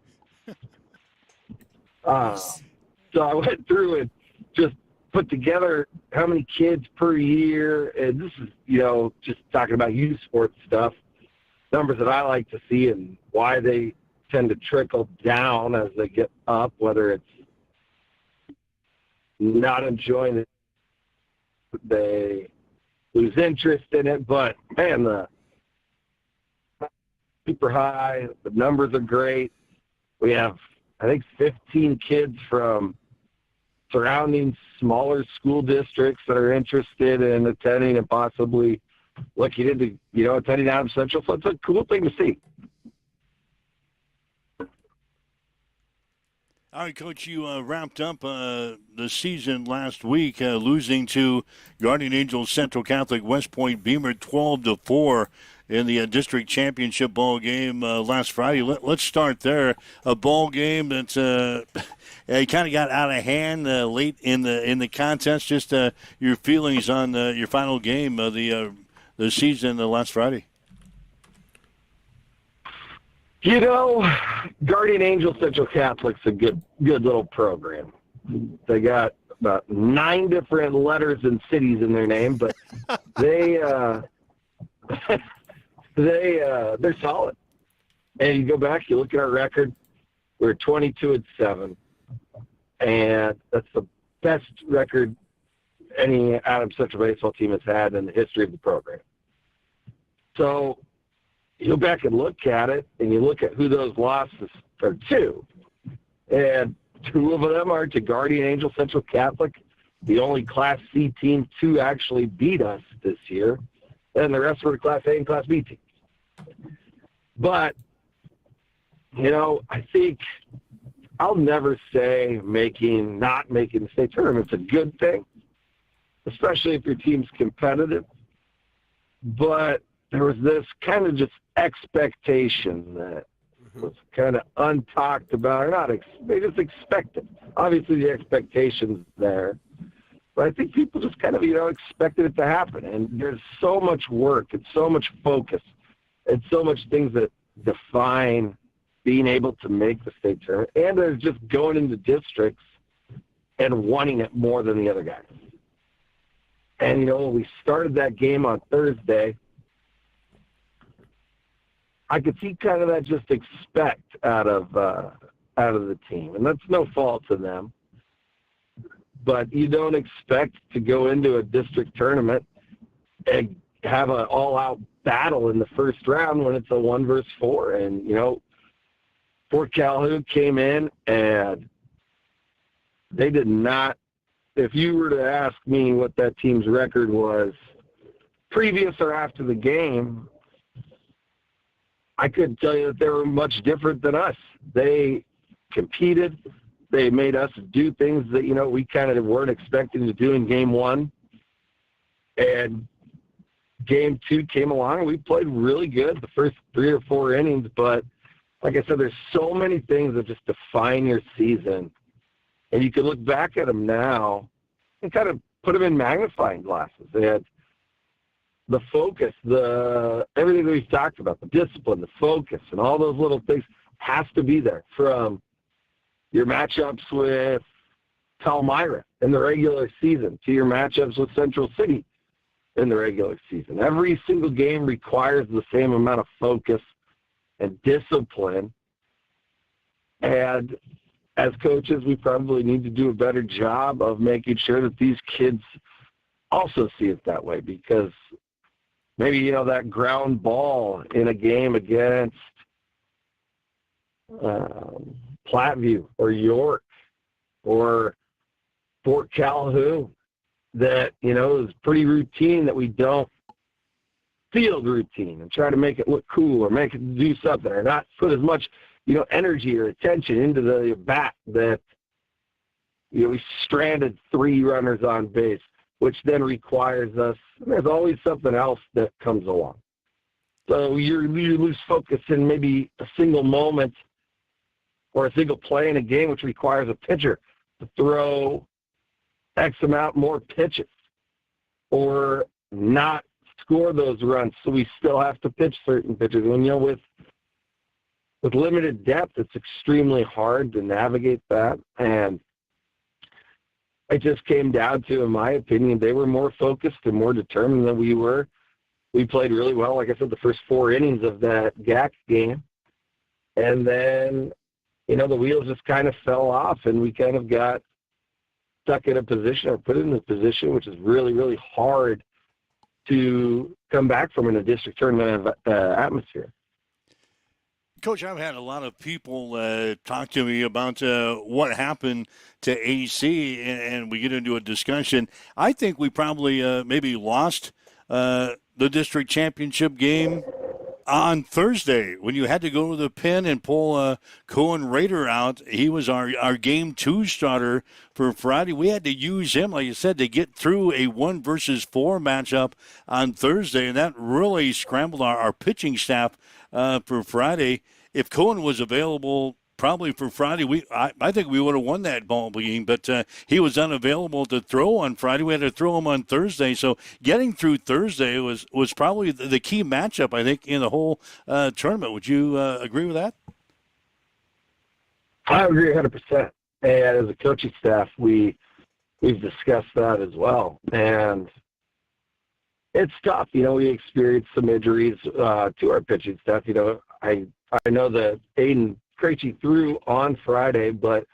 K: So I went through and just put together how many kids per year, and this is, just talking about youth sports stuff, numbers that I like to see and why they tend to trickle down as they get up, whether it's not enjoying it, they lose interest in it, but, man, the super high, the numbers are great. We have, I think, 15 kids from surrounding smaller school districts that are interested in attending and possibly looking into, attending Adams Central. So it's a cool thing to see.
B: All right, Coach, you wrapped up the season last week, losing to Guardian Angels Central Catholic West Point Beamer 12-4 in the district championship ball game last Friday. Let's start there. A ball game that kind of got out of hand late in the contest. Just your feelings on your final game of the season last Friday.
K: Guardian Angel Central Catholic's a good little program. They got about 9 different letters and cities in their name, but they're solid. And you go back, you look at our record, we're 22-7, and that's the best record any Adams Central baseball team has had in the history of the program. So you go back and look at it, and you look at who those losses are to. And 2 of them are to Guardian Angel Central Catholic, the only Class C team to actually beat us this year, and the rest were Class A and Class B teams. But, I think I'll never say not making the state tournament's a good thing, especially if your team's competitive. But there was this kind of just expectation that was kind of untalked about, or they just expected. Obviously, the expectation's there. But I think people just kind of, expected it to happen. And there's so much work and so much focus and so much things that define being able to make the state tournament. And there's just going into districts and wanting it more than the other guys. And, when we started that game on Thursday, I could see kind of that just expect out of the team. And that's no fault to them. But you don't expect to go into a district tournament and have an all-out battle in the first round when it's a 1 versus 4. And, Fort Calhoun came in and they did not – if you were to ask me what that team's record was previous or after the game, I couldn't tell you that they were much different than us. They competed. They made us do things that, we kind of weren't expecting to do in game 1. And game 2 came along, and we played really good the first 3 or 4 innings. But like I said, there's so many things that just define your season. And you can look back at them now and kind of put them in magnifying glasses. They had the focus, everything that we've talked about, the discipline, the focus, and all those little things has to be there, from your matchups with Palmyra in the regular season to your matchups with Central City in the regular season. Every single game requires the same amount of focus and discipline. And as coaches, we probably need to do a better job of making sure that these kids also see it that way, because maybe, that ground ball in a game against Platteview or York or Fort Calhoun that, is pretty routine, that we don't field routine and try to make it look cool or make it do something, or not put as much, energy or attention into the bat that, we stranded 3 runners on base, which then requires us, there's always something else that comes along. So you lose focus in maybe a single moment or a single play in a game, which requires a pitcher to throw X amount more pitches or not score those runs. So we still have to pitch certain pitches. And, with limited depth, it's extremely hard to navigate that. And it just came down to, in my opinion, they were more focused and more determined than we were. We played really well, like I said, the first 4 innings of that GAC game. And then, the wheels just kind of fell off, and we kind of got stuck in a position, or put in a position, which is really, really hard to come back from in a district tournament atmosphere.
B: Coach, I've had a lot of people talk to me about what happened to AC, and we get into a discussion. I think we probably maybe lost the district championship game on Thursday when you had to go to the pen and pull Cohen Rader out. He was our game 2 starter for Friday. We had to use him, like you said, to get through a 1 versus 4 matchup on Thursday, and that really scrambled our pitching staff for Friday. If Cohen was available probably for Friday, I think we would have won that ball game, but he was unavailable to throw on Friday. We had to throw him on Thursday. So getting through Thursday was probably the key matchup, I think, in the whole tournament. Would you agree with that?
K: I agree 100%. And as a coaching staff, we've discussed that as well. And it's tough. We experienced some injuries to our pitching staff. I know that Aiden Krejci threw on Friday, but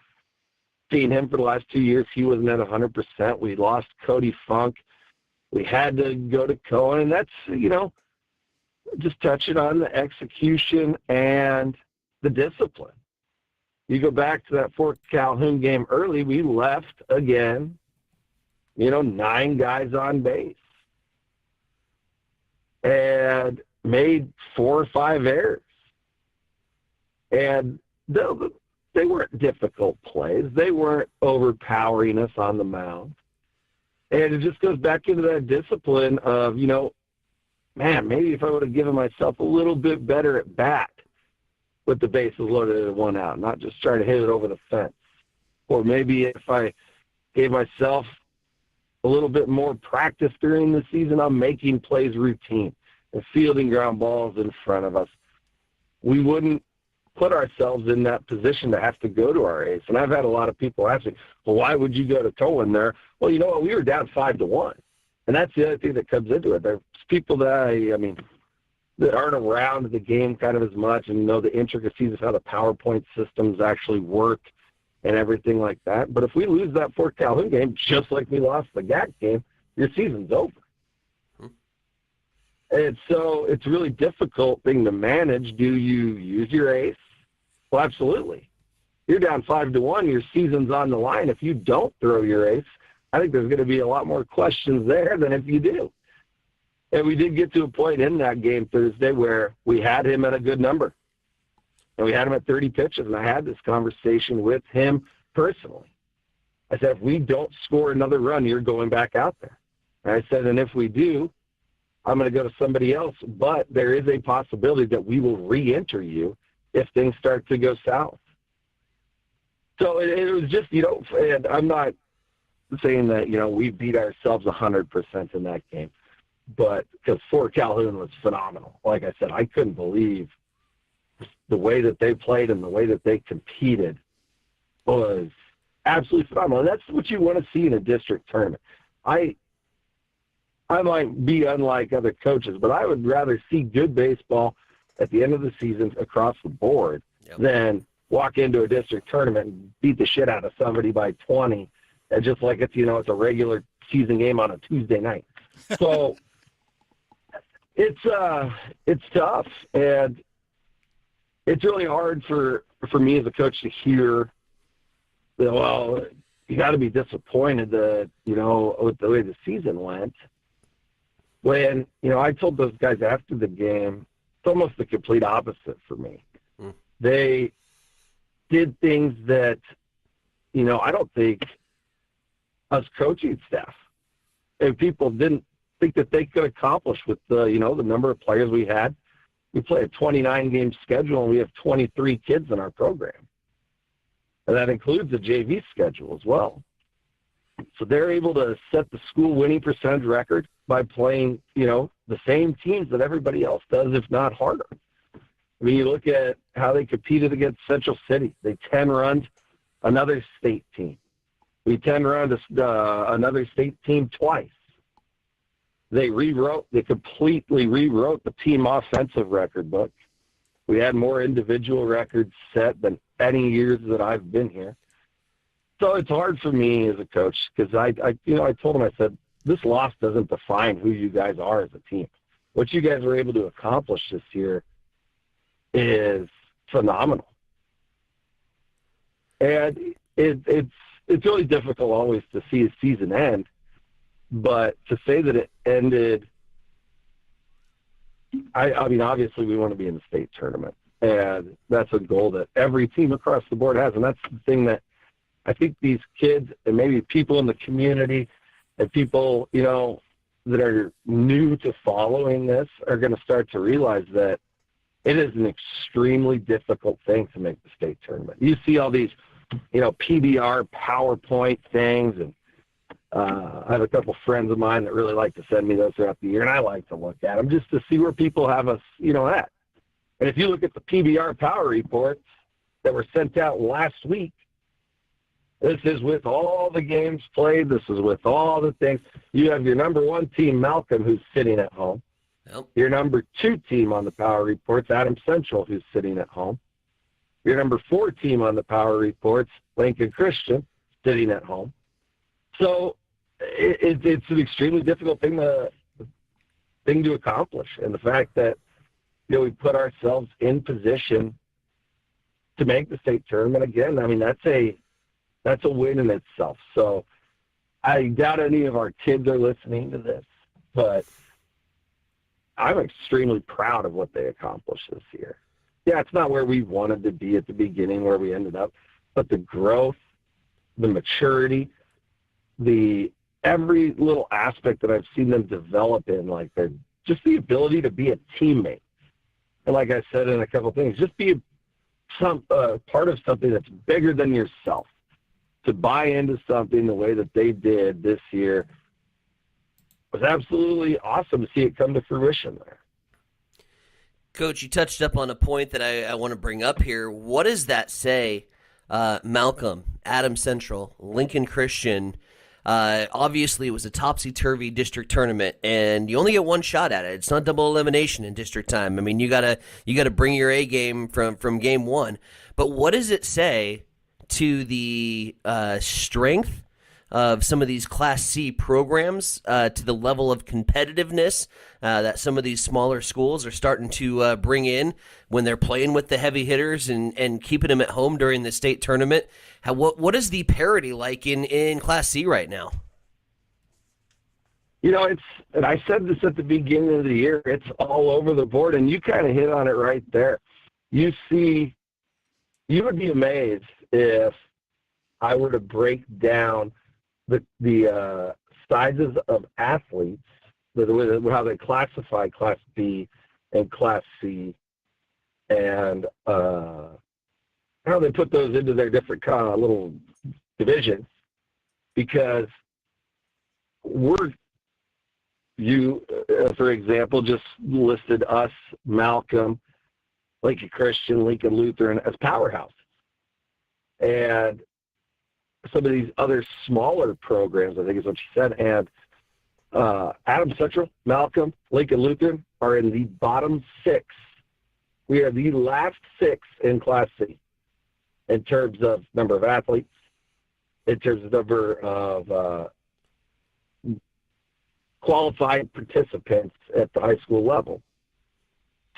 K: seen him for the last 2 years. He wasn't at 100%. We lost Cody Funk. We had to go to Cohen, and that's, just touching on the execution and the discipline. You go back to that Fort Calhoun game early, we left again, 9 guys on base and made 4 or 5 errors. And they weren't difficult plays. They weren't overpowering us on the mound. And it just goes back into that discipline of, man, maybe if I would have given myself a little bit better at bat with the bases loaded at 1 out, not just trying to hit it over the fence. Or maybe if I gave myself a little bit more practice during the season on making plays routine and fielding ground balls in front of us, we wouldn't put ourselves in that position to have to go to our ace. And I've had a lot of people ask me, well, why would you go to Cohen there? Well, you know what? We were down 5-1. And that's the other thing that comes into it. There's people that, that aren't around the game kind of as much and know the intricacies of how the PowerPoint systems actually work and everything like that. But if we lose that Fort Calhoun game, just like we lost the GAC game, your season's over. And so it's a really difficult thing to manage. Do you use your ace? Well, absolutely. You're down 5-1. Your season's on the line. If you don't throw your ace, I think there's going to be a lot more questions there than if you do. And we did get to a point in that game Thursday where we had him at a good number. And we had him at 30 pitches. And I had this conversation with him personally. I said, if we don't score another run, you're going back out there. And I said, and if we do, I'm going to go to somebody else. But there is a possibility that we will re-enter you if things start to go south. So it was just, and I'm not saying that, we beat ourselves 100% in that game. But because Fort Calhoun was phenomenal. Like I said, I couldn't believe the way that they played and the way that they competed was absolutely phenomenal. And that's what you want to see in a district tournament. I might be unlike other coaches, but I would rather see good baseball at the end of the season across the board than walk into a district tournament and beat the shit out of somebody by 20, and just like it's a regular season game on a Tuesday night. So it's tough, and it's really hard for me as a coach to hear that, well, you got to be disappointed that, with the way the season went. When, I told those guys after the game, it's almost the complete opposite for me. They did things that, I don't think us coaching staff and people didn't think that they could accomplish with the, the number of players we had. We play a 29-game schedule, and we have 23 kids in our program. And that includes the JV schedule as well. So they're able to set the school winning percentage record by playing, the same teams that everybody else does, if not harder. I mean, you look at how they competed against Central City. They 10-run another state team. We 10-run another state team twice. They completely rewrote the team offensive record book. We had more individual records set than any years that I've been here. So it's hard for me as a coach because I told him, I said, this loss doesn't define who you guys are as a team. What you guys were able to accomplish this year is phenomenal. And it's really difficult always to see a season end, but to say that it ended, I mean, obviously we want to be in the state tournament, and that's a goal that every team across the board has, and that's the thing that I think these kids and maybe people in the community and people, that are new to following this are going to start to realize that it is an extremely difficult thing to make the state tournament. You see all these, PBR PowerPoint things, and I have a couple friends of mine that really like to send me those throughout the year, and I like to look at them just to see where people have us, at. And if you look at the PBR Power Reports that were sent out last week, this is with all the games played. This is with all the things. You have your number 1 team, Malcolm, who's sitting at home.
C: Yep.
K: Your number 2 team on the Power Reports, Adams Central, who's sitting at home. Your number 4 team on the Power Reports, Lincoln Christian. sitting at home. So it's an extremely difficult thing to accomplish. And the fact that, we put ourselves in position to make the state tournament again, I mean, that's a win in itself. So I doubt any of our kids are listening to this, but I'm extremely proud of what they accomplished this year. Yeah, it's not where we wanted to be at the beginning, where we ended up, but the growth, the maturity, every little aspect that I've seen them develop in, like just the ability to be a teammate. And like I said in a couple of things, just be part of something that's bigger than yourself. To buy into something the way that they did this year was absolutely awesome to see it come to fruition there.
C: Coach, you touched up on a point that I want to bring up here. What does that say, Malcolm, Adams Central, Lincoln Christian? Obviously, it was a topsy-turvy district tournament, and you only get one shot at it. It's not double elimination in district time. I mean, you gotta bring your A game from game one. But what does it say to the strength of some of these Class C programs, to the level of competitiveness that some of these smaller schools are starting to bring in when they're playing with the heavy hitters and keeping them at home during the state tournament? What is the parity like in Class C right now?
K: And I said this at the beginning of the year, it's all over the board, and you kind of hit on it right there. You would be amazed if I were to break down the sizes of athletes, how they classify Class B and Class C, and how they put those into their different little divisions, because you, for example, just listed us, Malcolm, Lincoln Christian, Lincoln Lutheran as powerhouses. And some of these other smaller programs, I think is what you said, and Adams Central, Malcolm, Lincoln Lutheran are in the bottom 6. We are the last 6 in Class C in terms of number of athletes, in terms of number of qualified participants at the high school level.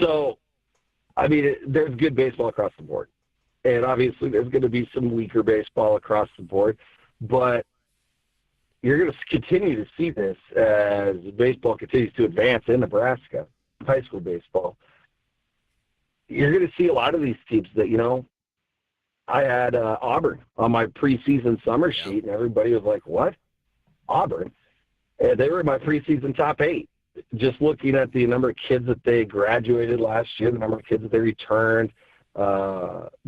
K: So, I mean, there's good baseball across the board. And obviously there's going to be some weaker baseball across the board, but you're going to continue to see this as baseball continues to advance in Nebraska, high school baseball. You're going to see a lot of these teams that, I had Auburn on my preseason summer sheet, and everybody was like, what? Auburn? And they were in my preseason top 8. Just looking at the number of kids that they graduated last year, the number of kids that they returned,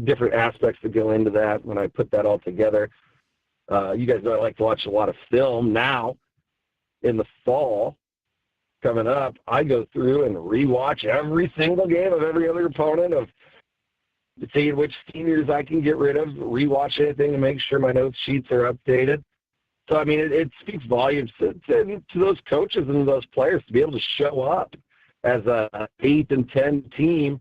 K: different aspects that go into that when I put that all together. You guys know I like to watch a lot of film. Now, in the fall coming up, I go through and rewatch every single game of every other opponent, of seeing which seniors I can get rid of, rewatch anything to make sure my notes sheets are updated. So, I mean, it speaks volumes to those coaches and those players to be able to show up as a 8 and 10 team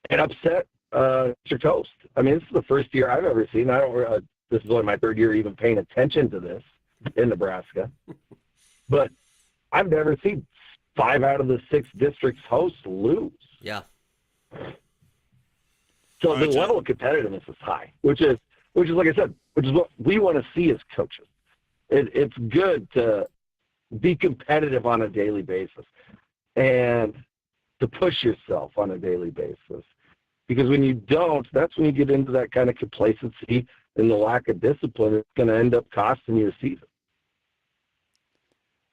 K: and upset your toast. I mean, this is the first year I've ever seen. This is only my 3rd year even paying attention to this in Nebraska. But I've never seen 5 out of the 6 districts hosts lose.
C: Yeah.
K: So the level of competitiveness is high, which is like I said, which is what we want to see as coaches. It's good to be competitive on a daily basis and to push yourself on a daily basis. Because when you don't, that's when you get into that kind of complacency and the lack of discipline. It's going to end up costing you a season.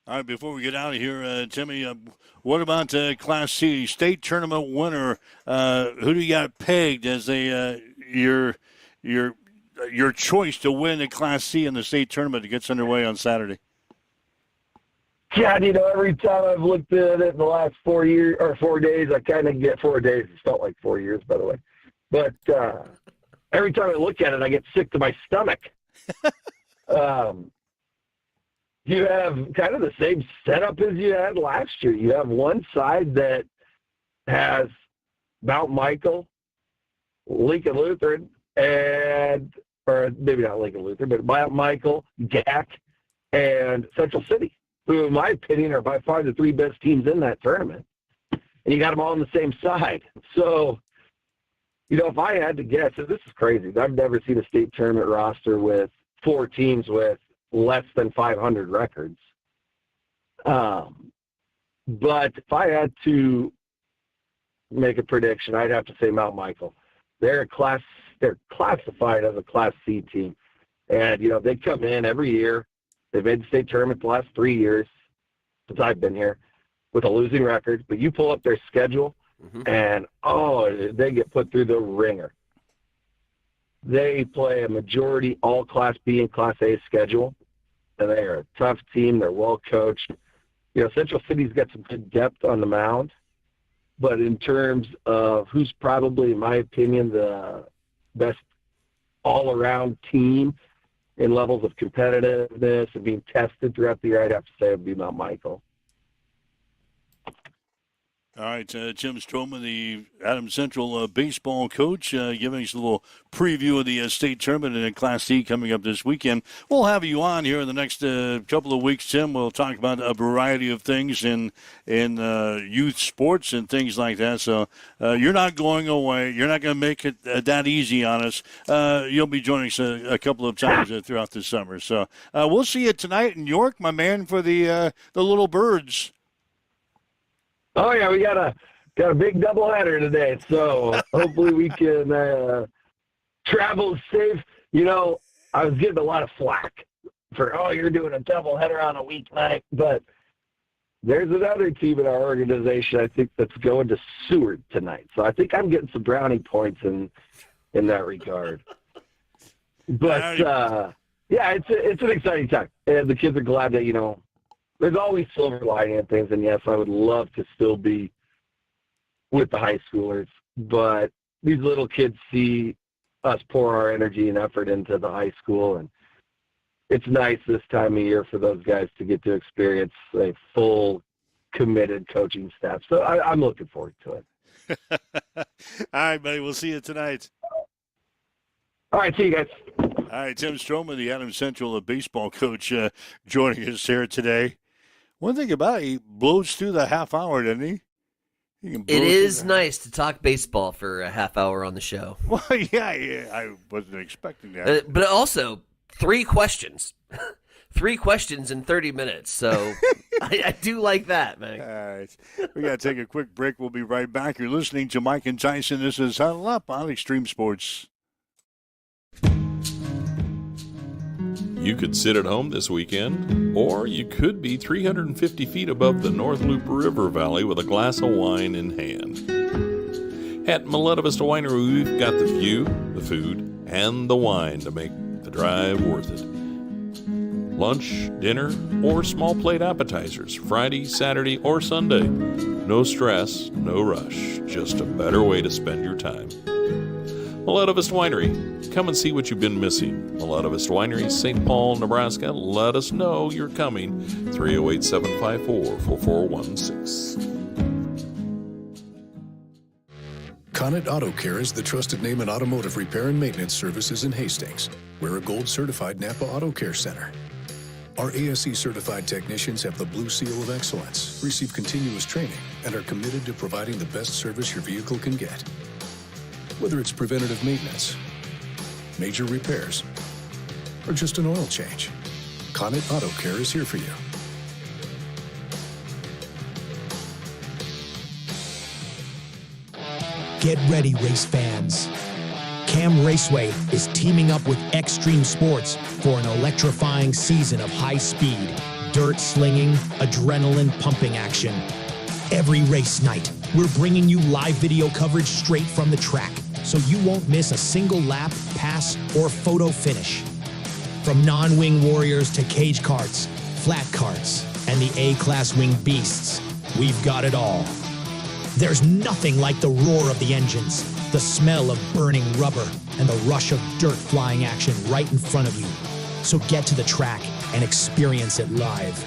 B: All right, before we get out of here, Timmy, what about Class C state tournament winner? Who do you got pegged as your choice to win the Class C in the state tournament that gets underway on Saturday?
K: God, every time I've looked at it in the last 4 years or 4 days, I kind of get 4 days. It's felt like 4 years, by the way. But every time I look at it, I get sick to my stomach. You have kind of the same setup as you had last year. You have one side that has Mount Michael, Lincoln Lutheran, and or maybe not Lincoln Luther, but Mount Michael, GAC, and Central City, who, in my opinion, are by far the 3 best teams in that tournament. And you got them all on the same side. So, if I had to guess, and this is crazy. I've never seen a state tournament roster with 4 teams with less than 500 records. But if I had to make a prediction, I'd have to say Mount Michael. They're classified as a Class C team. And, they come in every year. They've made the state tournament the last 3 years since I've been here with a losing record. But you pull up their schedule, and, they get put through the ringer. They play a majority all Class B and Class A schedule, and they are a tough team. They're well coached. Central City's got some good depth on the mound, but in terms of who's probably, in my opinion, the best all-around team in levels of competitiveness and being tested throughout the year, I'd have to say it would be Mount Michael.
B: All right, Tim Stroman, the Adams Central baseball coach, giving us a little preview of the state tournament in Class C coming up this weekend. We'll have you on here in the next couple of weeks, Tim. We'll talk about a variety of things in youth sports and things like that. So you're not going away. You're not going to make it that easy on us. You'll be joining us a couple of times throughout the summer. So we'll see you tonight in York, my man, for the Little Birds.
K: Oh yeah, we got a big doubleheader today, so hopefully we can travel safe. I was getting a lot of flack for you're doing a doubleheader on a weeknight, but there's another team in our organization I think that's going to Seward tonight, so I think I'm getting some brownie points in that regard. But yeah, it's an exciting time, and the kids are glad that there's always silver lining in things, and yes, I would love to still be with the high schoolers, but these little kids see us pour our energy and effort into the high school, and it's nice this time of year for those guys to get to experience a full, committed coaching staff. So I'm looking forward to it.
B: All right, buddy, we'll see you tonight.
K: All right, see you guys.
B: All right, Tim Stroman, the Adams Central baseball coach, joining us here today. One thing about it, he blows through the half hour, doesn't he?
C: It is nice to talk baseball for a half hour on the show.
B: Well, yeah, I wasn't expecting that.
C: But also, 3 questions. 3 questions in 30 minutes. So I do like that, man.
B: All right. We got to take a quick break. We'll be right back. You're listening to Mike and Tyson. This is Huddle Up on Extreme Sports.
L: You could sit at home this weekend, or you could be 350 feet above the North Loop River Valley with a glass of wine in hand. At Miletta Vista Winery, we've got the view, the food, and the wine to make the drive worth it. Lunch, dinner, or small plate appetizers, Friday, Saturday, or Sunday. No stress, no rush, just a better way to spend your time. Miletta Vista Winery. Come and see what you've been missing. Miletta Vista Winery, St. Paul, Nebraska. Let us know you're coming. 308-754-4416.
M: Connet Auto Care is the trusted name in automotive repair and maintenance services in Hastings. We're a gold-certified Napa Auto Care Center. Our ASE-certified technicians have the Blue Seal of Excellence, receive continuous training, and are committed to providing the best service your vehicle can get. Whether it's preventative maintenance, major repairs, or just an oil change, Connet Auto Care is here for you.
F: Get ready, race fans. Cam Raceway is teaming up with Extreme Sports for an electrifying season of high-speed, dirt-slinging, adrenaline-pumping action. Every race night, we're bringing you live video coverage straight from the track, so you won't miss a single lap, pass, or photo finish. From non-wing warriors to cage karts, flat karts, and the A-class wing beasts, we've got it all. There's nothing like the roar of the engines, the smell of burning rubber, and the rush of dirt flying action right in front of you. So get to the track and experience it live.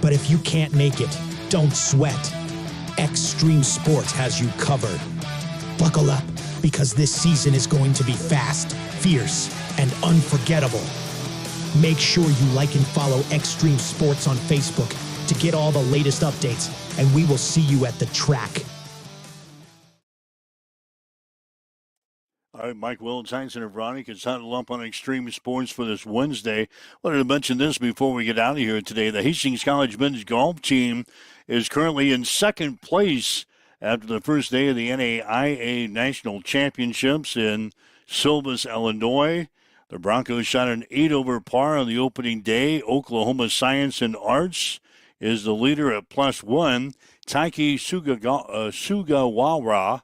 F: But if you can't make it, don't sweat. Extreme Sports has you covered. Buckle up, because this season is going to be fast, fierce, and unforgettable. Make sure you like and follow Extreme Sports on Facebook to get all the latest updates, and we will see you at the track.
B: All right, Mike Wills, Heinzen, and Veronica is huddled up on Extreme Sports for this Wednesday. Wanted to mention this before we get out of here today. The Hastings College men's golf team is currently in second place after the first day of the NAIA National Championships in Silvis, Illinois. The Broncos shot an 8 over par on the opening day. Oklahoma Science and Arts is the leader at +1. Taiki Sugawara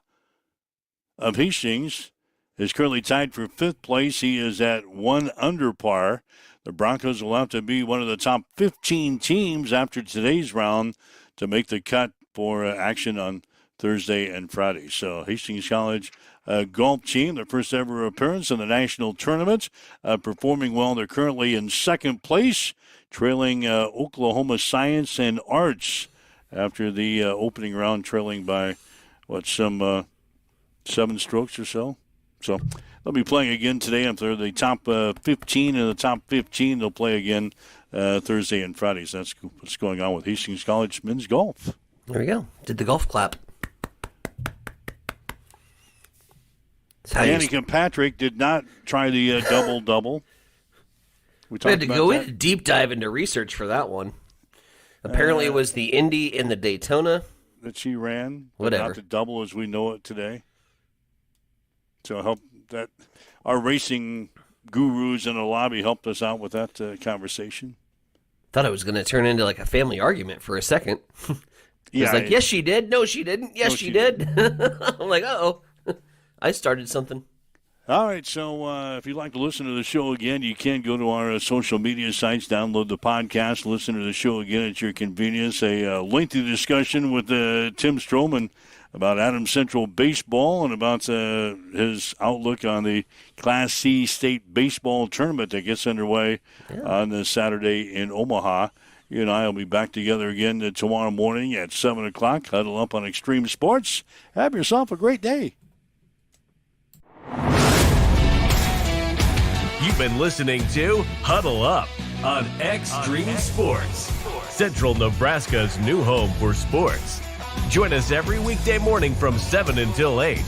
B: of Hastings is currently tied for 5th place. He is at 1 under par. The Broncos will have to be one of the top 15 teams after today's round to make the cut for action on Thursday and Friday. So Hastings College golf team, their first ever appearance in the national tournament, performing well. They're currently in second place, trailing Oklahoma Science and Arts after the opening round, trailing by, some 7 strokes or so. So they'll be playing again today. If they're the top 15 in the top 15, they'll play again Thursday and Friday. So that's what's going on with Hastings College men's golf.
C: There we go. Did the golf clap.
B: Danica Patrick did not try the double-double.
C: We had to go in a deep dive into research for that one. Apparently it was the Indy and the Daytona.
B: That she ran.
C: Whatever.
B: Not the double as we know it today. So I hope that our racing gurus in the lobby helped us out with that conversation.
C: Thought it was going to turn into like a family argument for a second.
B: Yeah,
C: like, yes, she did. No, she didn't. Yes, she did. I'm like, uh-oh. I started something.
B: All right, so if you'd like to listen to the show again, you can go to our social media sites, download the podcast, listen to the show again at your convenience. A lengthy discussion with Tim Stroman about Adams Central baseball and about his outlook on the Class C state baseball tournament that gets underway on this Saturday in Omaha. You and I will be back together again tomorrow morning at 7 o'clock. Huddle up on Extreme Sports. Have yourself a great day.
N: You've been listening to Huddle Up on Extreme Sports, Central Nebraska's new home for sports. Join us every weekday morning from 7 until 8.